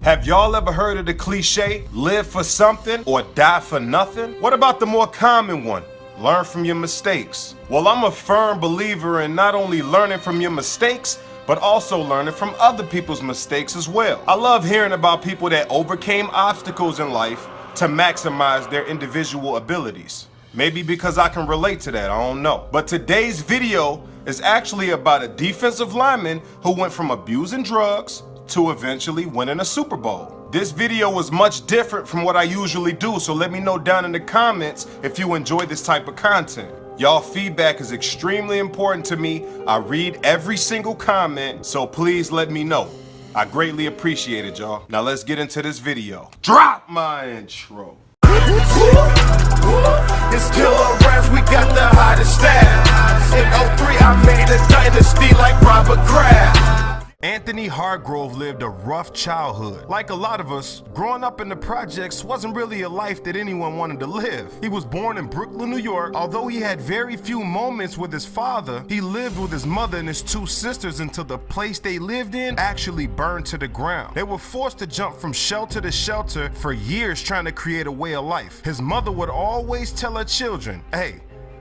Have y'all ever heard of the cliche, live for something or die for nothing? What about the more common one? Learn from your mistakes. Well, I'm a firm believer in not only learning from your mistakes, but also learning from other people's mistakes as well. I love hearing about people that overcame obstacles in life to maximize their individual abilities. Maybe because I can relate to that, I don't know. But today's video is actually about a defensive lineman who went from abusing drugs to eventually winning a Super Bowl. This video was much different from what I usually do, so let me know down in the comments if you enjoy this type of content. Y'all feedback is extremely important to me. I read every single comment, so please let me know. I greatly appreciate it, y'all. Now let's get into this video. Drop my intro. It's killer raps, we got the hottest staff. In 03, I made a dynasty like Robert Kraft. Anthony Hargrove lived a rough childhood. Like a lot of us, growing up in the projects wasn't really a life that anyone wanted to live. He was born in Brooklyn, New York. Although he had very few moments with his father, he lived with his mother and his two sisters until the place they lived in actually burned to the ground. They were forced to jump from shelter to shelter for years trying to create a way of life. His mother would always tell her children, hey,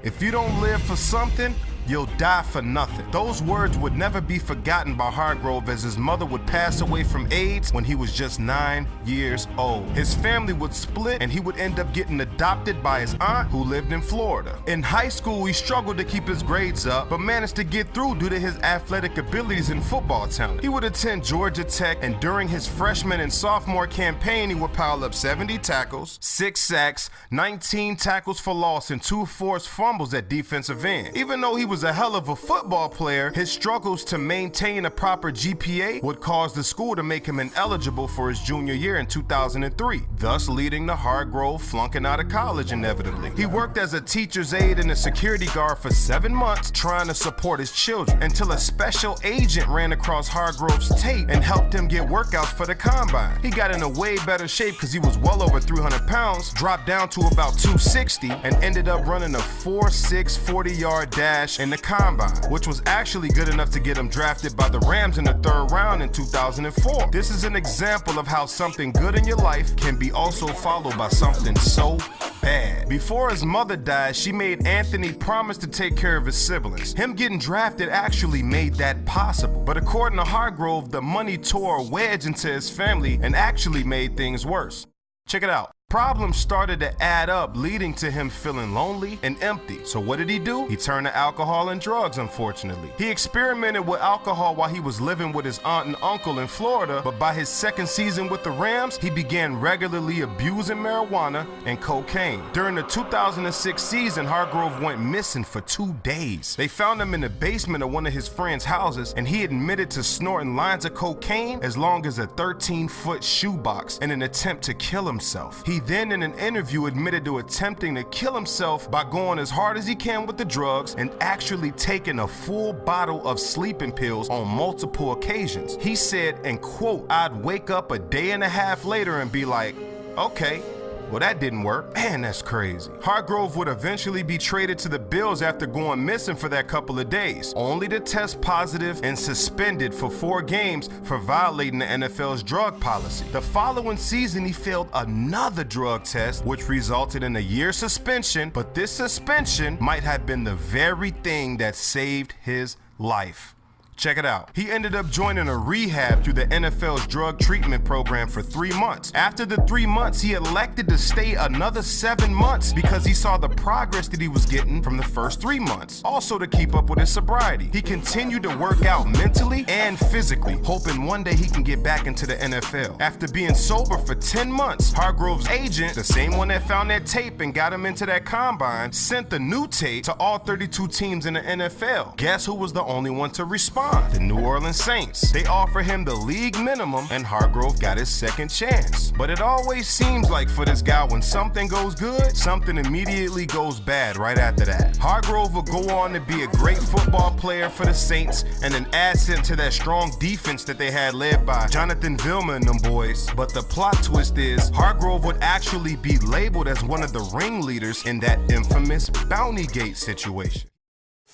if you don't live for something, you'll die for nothing. Those words would never be forgotten by Hargrove, as his mother would pass away from AIDS when he was just 9 years old. His family would split and he would end up getting adopted by his aunt who lived in Florida. In high school, he struggled to keep his grades up, but managed to get through due to his athletic abilities and football talent. He would attend Georgia Tech, and during his freshman and sophomore campaign, he would pile up 70 tackles, 6 sacks, 19 tackles for loss, and 2 forced fumbles at defensive end. Even though he was a hell of a football player, his struggles to maintain a proper GPA would cause the school to make him ineligible for his junior year in 2003, thus leading to Hargrove flunking out of college inevitably. He worked as a teacher's aide and a security guard for 7 months trying to support his children, until a special agent ran across Hargrove's tape and helped him get workouts for the combine. He got in a way better shape because he was well over 300 pounds, dropped down to about 260, and ended up running a 4.6 40-yard dash in the combine, which was actually good enough to get him drafted by the Rams in the 3rd round in 2004. This is an example of how something good in your life can be also followed by something so bad. Before his mother died, she made Anthony promise to take care of his siblings. Him getting drafted actually made that possible. But according to Hargrove, the money tore a wedge into his family and actually made things worse. Check it out. Problems started to add up, leading to him feeling lonely and empty. So what did he do? He turned to alcohol and drugs, unfortunately. He experimented with alcohol while he was living with his aunt and uncle in Florida, but by his 2nd season with the Rams, he began regularly abusing marijuana and cocaine. During the 2006 season, Hargrove went missing for 2 days. They found him in the basement of one of his friends' houses, and he admitted to snorting lines of cocaine as long as a 13-foot shoebox in an attempt to kill himself. He then in an interview admitted to attempting to kill himself by going as hard as he can with the drugs and actually taking a full bottle of sleeping pills on multiple occasions. He said, and quote, "I'd wake up a day and a half later and be like, okay, well, that didn't work." Man, that's crazy. Hargrove would eventually be traded to the Bills after going missing for that couple of days, only to test positive and suspended for 4 games for violating the NFL's drug policy. The following season, he failed another drug test, which resulted in a year suspension, but this suspension might have been the very thing that saved his life. Check it out. He ended up joining a rehab through the NFL's drug treatment program for 3 months. After the 3 months, he elected to stay another 7 months because he saw the progress that he was getting from the first 3 months. Also to keep up with his sobriety. He continued to work out mentally and physically, hoping one day he can get back into the NFL. After being sober for 10 months, Hargrove's agent, the same one that found that tape and got him into that combine, sent the new tape to all 32 teams in the NFL. Guess who was the only one to respond? The New Orleans Saints. They offer him the league minimum, and Hargrove got his 2nd chance. But it always seems like for this guy, when something goes good, something immediately goes bad right after that. Hargrove will go on to be a great football player for the Saints and an asset to that strong defense that they had led by Jonathan Vilma and them boys. But the plot twist is Hargrove would actually be labeled as one of the ringleaders in that infamous Bounty Gate situation.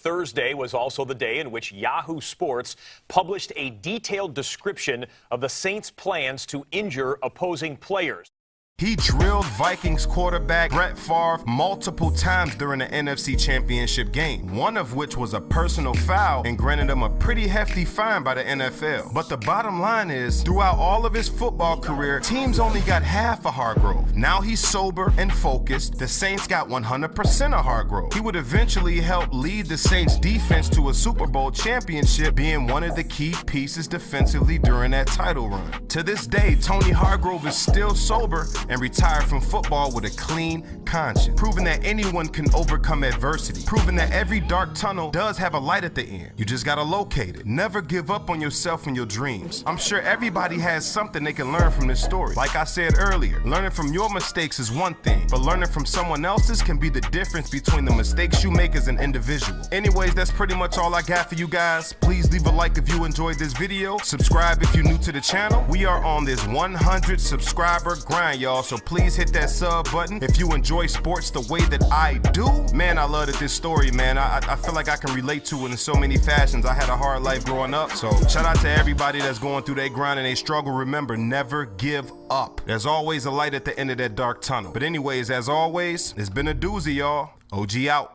Thursday was also the day in which Yahoo Sports published a detailed description of the Saints' plans to injure opposing players. He drilled Vikings quarterback Brett Favre multiple times during the NFC Championship game, one of which was a personal foul and granted him a pretty hefty fine by the NFL. But the bottom line is, throughout all of his football career, teams only got half of Hargrove. Now he's sober and focused. The Saints got 100% of Hargrove. He would eventually help lead the Saints defense to a Super Bowl championship, being one of the key pieces defensively during that title run. To this day, Tony Hargrove is still sober and retired from football with a clean conscience, proving that anyone can overcome adversity, proving that every dark tunnel does have a light at the end. You just gotta locate it. Never give up on yourself and your dreams. I'm sure everybody has something they can learn from this story. Like I said earlier, learning from your mistakes is one thing, but learning from someone else's can be the difference between the mistakes you make as an individual. Anyways, that's pretty much all I got for you guys. Please leave a like if you enjoyed this video. Subscribe if you're new to the channel. We are on this 100 subscriber grind, y'all. So please hit that sub button if you enjoy sports the way that I do. Man, I love this story, man. I feel like I can relate to it in so many fashions. I had a hard life growing up, so shout out to everybody that's going through their grind and they struggle. Remember, never give up. There's always a light at the end of that dark tunnel. But anyways, as always, it's been a doozy, y'all. OG out.